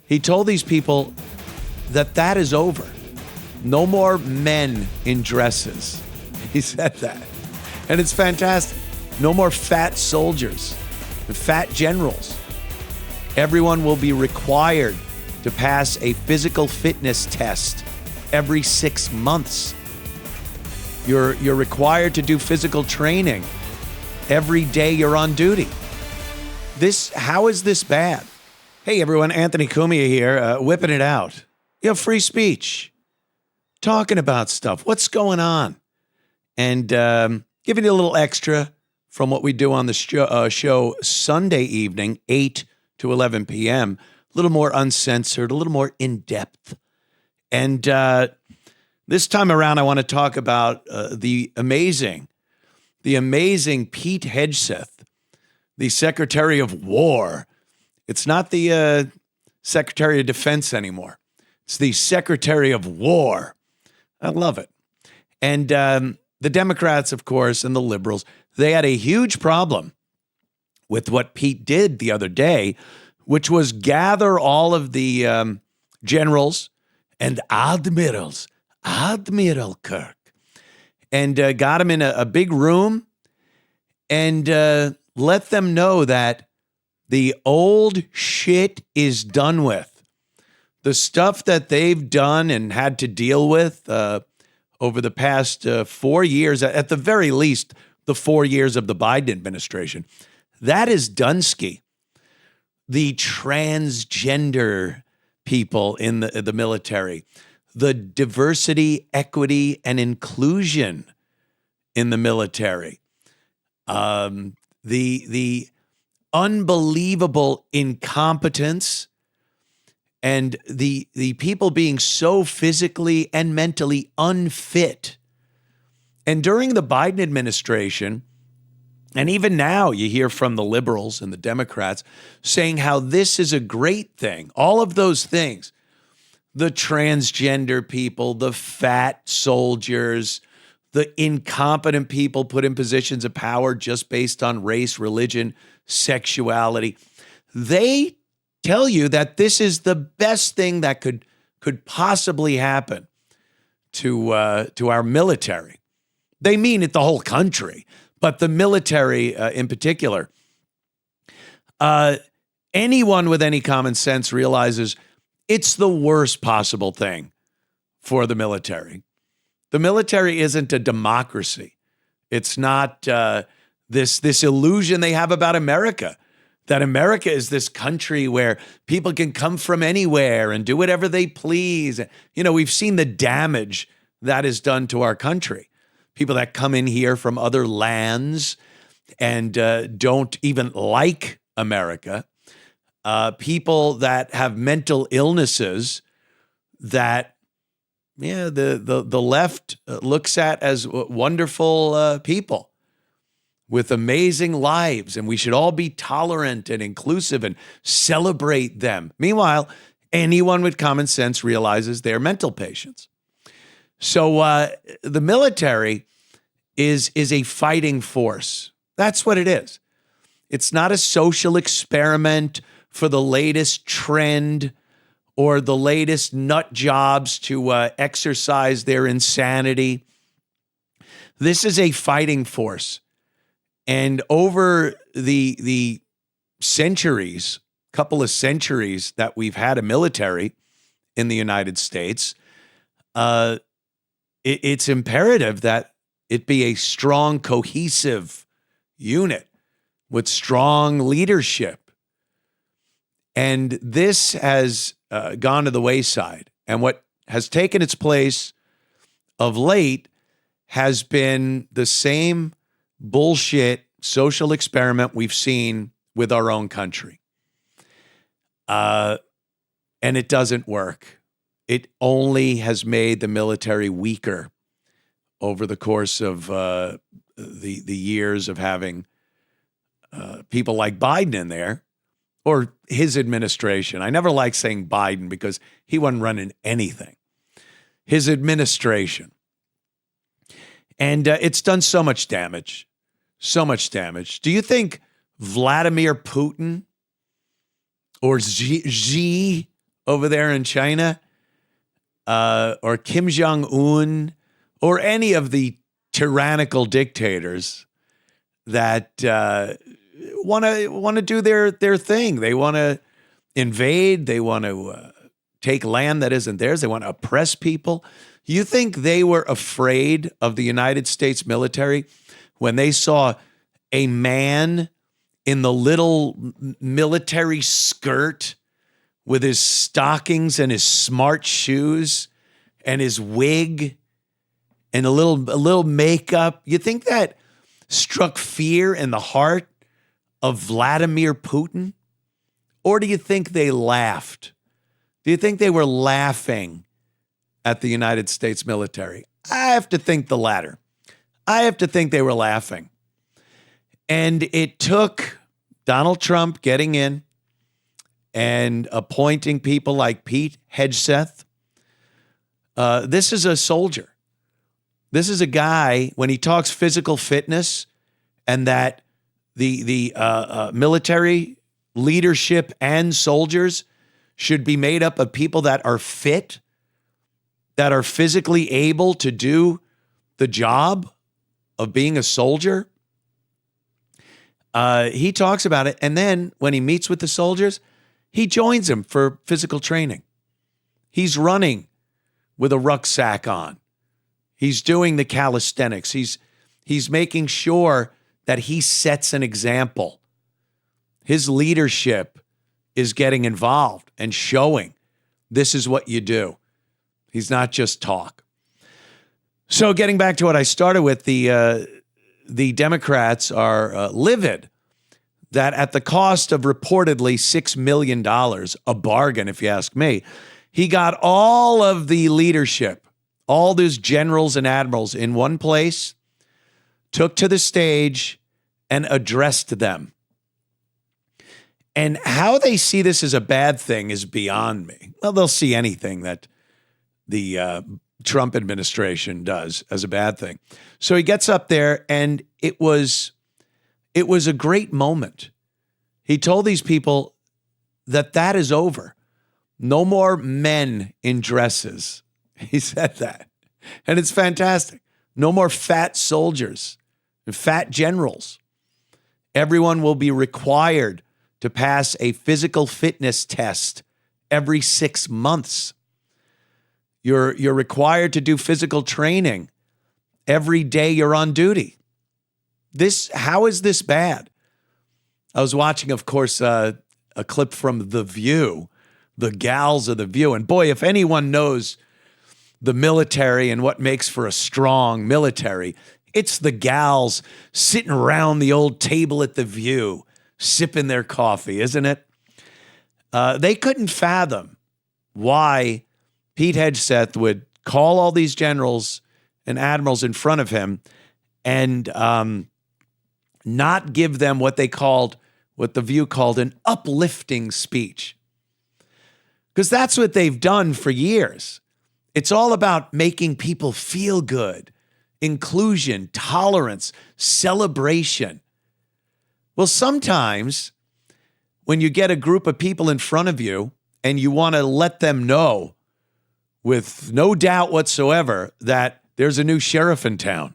He told these people that is over. No more men in dresses. He said that. And it's fantastic. No more fat soldiers, fat generals. Everyone will be required to pass a physical fitness test every 6 months. You're required to do physical training every day you're on duty. How is this bad? Hey everyone, Anthony Cumia here, whipping it out. You have free speech, talking about stuff. What's going on? And giving you a little extra from what we do on the show Sunday evening, 8 to 11 p.m., a little more uncensored, a little more in-depth. And this time around, I want to talk about the amazing Pete Hegseth, the Secretary of War. It's not the Secretary of Defense anymore. It's the Secretary of War. I love it. And the Democrats, of course, and the liberals, they had a huge problem with what Pete did the other day, which was gather all of the generals and admirals, Admiral Kirk, and got them in a big room and let them know that the old shit is done with. The stuff that they've done and had to deal with over the past 4 years, at the very least, the 4 years of the Biden administration, that is Dunsky. The transgender people in the military, the diversity, equity, and inclusion in the military, the unbelievable incompetence, and the people being so physically and mentally unfit. And during the Biden administration, and even now you hear from the liberals and the Democrats saying how this is a great thing. All of those things, the transgender people, the fat soldiers, the incompetent people put in positions of power just based on race, religion, sexuality. They tell you that this is the best thing that could possibly happen to our military. They mean it the whole country, but the military in particular. Anyone with any common sense realizes it's the worst possible thing for the military. The military isn't a democracy. It's not this illusion they have about America, that America is this country where people can come from anywhere and do whatever they please. You know, we've seen the damage that is done to our country. People that come in here from other lands and don't even like America. People that have mental illnesses that, the left looks at as wonderful people with amazing lives, and we should all be tolerant and inclusive and celebrate them. Meanwhile, anyone with common sense realizes they're mental patients. So the military is a fighting force. That's what it is. It's not a social experiment for the latest trend or the latest nut jobs to exercise their insanity. This is a fighting force. And over the centuries, couple of centuries that we've had a military in the United States, it's imperative that it be a strong, cohesive unit with strong leadership. And this has gone to the wayside. And what has taken its place of late has been the same bullshit social experiment we've seen with our own country. And it doesn't work. It only has made the military weaker over the course of the years of having people like Biden in there, or his administration. I never like saying Biden because he wasn't running anything. His administration. And it's done so much damage. So much damage. Do you think Vladimir Putin or Xi over there in China, or Kim Jong-un, or any of the tyrannical dictators that want to do their thing. They want to invade. They want to take land that isn't theirs. They want to oppress people. You think they were afraid of the United States military when they saw a man in the little military skirt with his stockings and his smart shoes and his wig and a little makeup? You think that struck fear in the heart of Vladimir Putin? Or do you think they laughed? Do you think they were laughing at the United States military? I have to think the latter. I have to think they were laughing. And it took Donald Trump getting in and appointing people like Pete Hegseth. This is a soldier. This is a guy, when he talks physical fitness and that the military leadership and soldiers should be made up of people that are fit, that are physically able to do the job of being a soldier. He talks about it. And then when he meets with the soldiers, he joins them for physical training. He's running with a rucksack on. He's doing the calisthenics. He's making sure that he sets an example. His leadership is getting involved and showing this is what you do. He's not just talk. So getting back to what I started with, the Democrats are livid that at the cost of reportedly $6 million, a bargain if you ask me, he got all of the leadership, all those generals and admirals in one place, took to the stage and addressed them. And how they see this as a bad thing is beyond me. Well, they'll see anything that the Trump administration does as a bad thing. So he gets up there, and it was a great moment. He told these people that is over. No more men in dresses. He said that. And it's fantastic. No more fat soldiers and fat generals. Everyone will be required to pass a physical fitness test every 6 months. You're required to do physical training every day you're on duty. How is this bad? I was watching, of course, a clip from The View, the gals of The View. And boy, if anyone knows the military and what makes for a strong military, it's the gals sitting around the old table at The View, sipping their coffee, isn't it? They couldn't fathom why Pete Hegseth would call all these generals and admirals in front of him and not give them what The View called an uplifting speech. Because that's what they've done for years. It's all about making people feel good, inclusion, tolerance, celebration. Well, sometimes when you get a group of people in front of you and you want to let them know with no doubt whatsoever that there's a new sheriff in town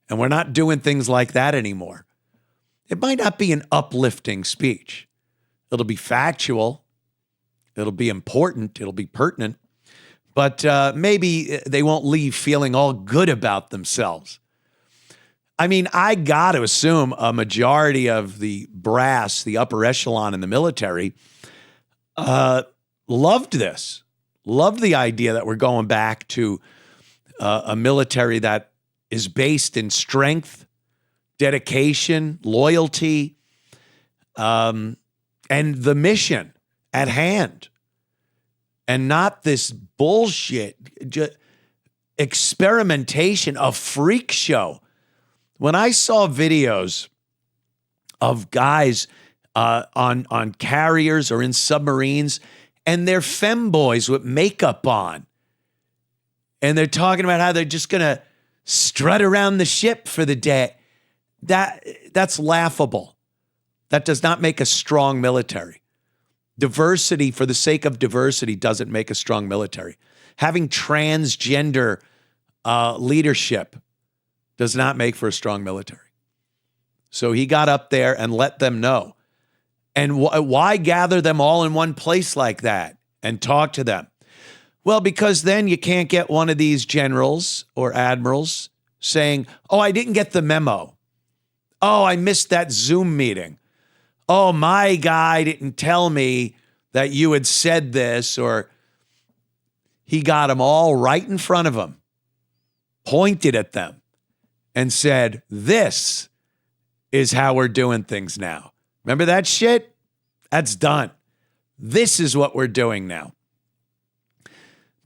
and we're not doing things like that anymore, it might not be an uplifting speech. It'll be factual. It'll be important. It'll be pertinent. But maybe they won't leave feeling all good about themselves. I mean, I got to assume a majority of the brass, the upper echelon in the military, loved this, loved the idea that we're going back to a military that is based in strength, dedication, loyalty, and the mission at hand, and not this bullshit experimentation, a freak show. When I saw videos of guys on carriers or in submarines, and they're femboys with makeup on, and they're talking about how they're just going to strut around the ship for the day, that's laughable. That does not make a strong military. Diversity for the sake of diversity doesn't make a strong military. Having transgender leadership does not make for a strong military. So he got up there and let them know. And why gather them all in one place like that and talk to them? Well, because then you can't get one of these generals or admirals saying, oh, I didn't get the memo. Oh, I missed that Zoom meeting. Oh, my guy didn't tell me that you had said this, or he got them all right in front of him, pointed at them, and said, this is how we're doing things now. Remember that shit? That's done. This is what we're doing now.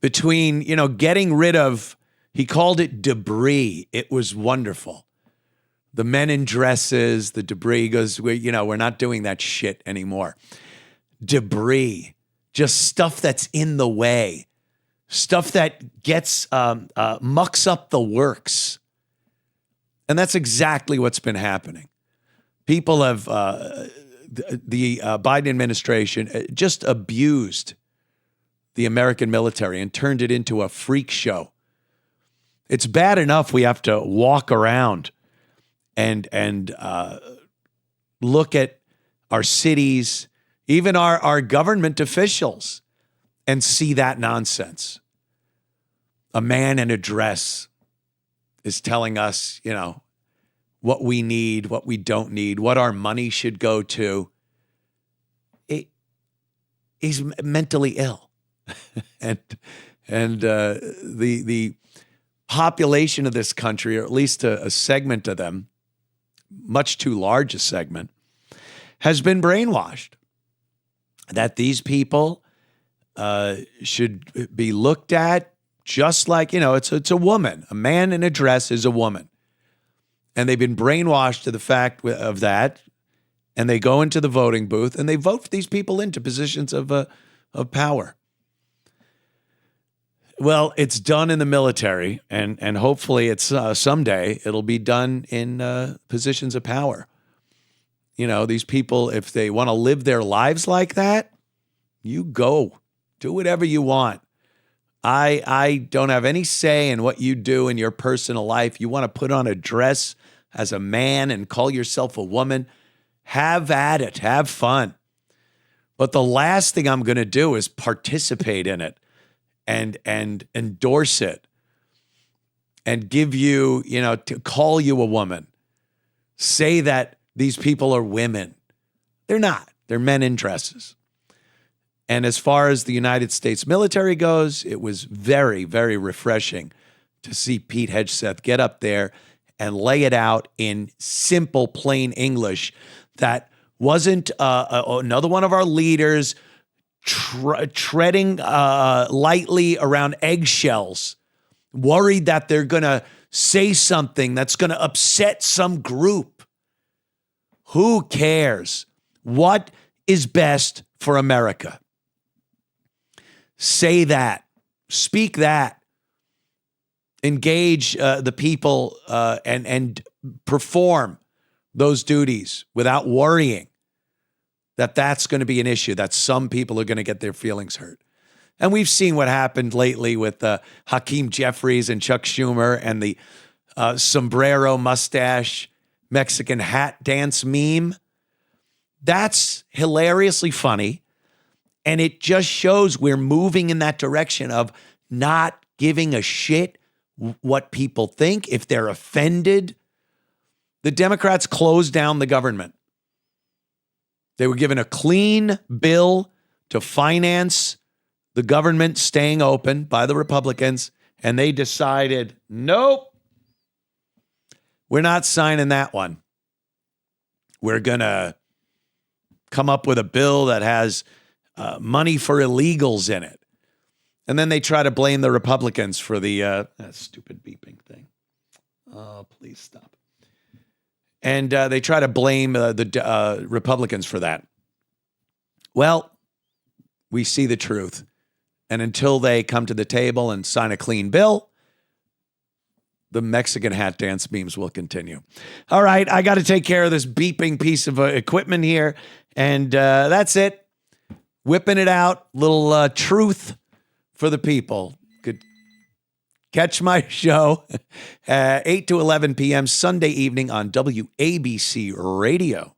Between, getting rid of, he called it debris. It was wonderful. The men in dresses, the debris goes, we're not doing that shit anymore. Debris, just stuff that's in the way, stuff that gets, mucks up the works. And that's exactly what's been happening. People have, the Biden administration just abused the American military and turned it into a freak show. It's bad enough we have to walk around and look at our cities, even our government officials, and see that nonsense. A man in a dress is telling us, what we need, what we don't need, what our money should go to. He's mentally ill. and the population of this country, or at least a segment of them, much too large a segment, has been brainwashed that these people should be looked at just like, it's a woman. A man in a dress is a woman. And they've been brainwashed to the fact of that, and they go into the voting booth and they vote these people into positions of power. Well, it's done in the military, and hopefully it's someday it'll be done in positions of power. These people, if they want to live their lives like that, you go. Do whatever you want. I don't have any say in what you do in your personal life. You want to put on a dress as a man and call yourself a woman, have at it. Have fun. But the last thing I'm going to do is participate in it and endorse it and give you, to call you a woman. Say that these people are women. They're not. They're men in dresses. And as far as the United States military goes, it was very, very refreshing to see Pete Hegseth get up there and lay it out in simple, plain English that wasn't another one of our leaders treading lightly around eggshells, worried that they're going to say something that's going to upset some group. Who cares? What is best for America? Say that. Speak that. Engage the people and perform those duties without worrying that that's going to be an issue, that some people are going to get their feelings hurt. And we've seen what happened lately with Hakeem Jeffries and Chuck Schumer and the sombrero mustache Mexican hat dance meme. That's hilariously funny. And it just shows we're moving in that direction of not giving a shit what people think. If they're offended, the Democrats closed down the government. They were given a clean bill to finance the government staying open by the Republicans, and they decided, nope, we're not signing that one. We're going to come up with a bill that has money for illegals in it. And then they try to blame the Republicans for the stupid beeping thing. Oh, please stop. And they try to blame the Republicans for that. Well, we see the truth. And until they come to the table and sign a clean bill, the Mexican hat dance memes will continue. All right, I got to take care of this beeping piece of equipment here. And that's it. whipping it out. Little truth for the people. Could catch my show 8 to 11 p.m. Sunday evening on WABC Radio.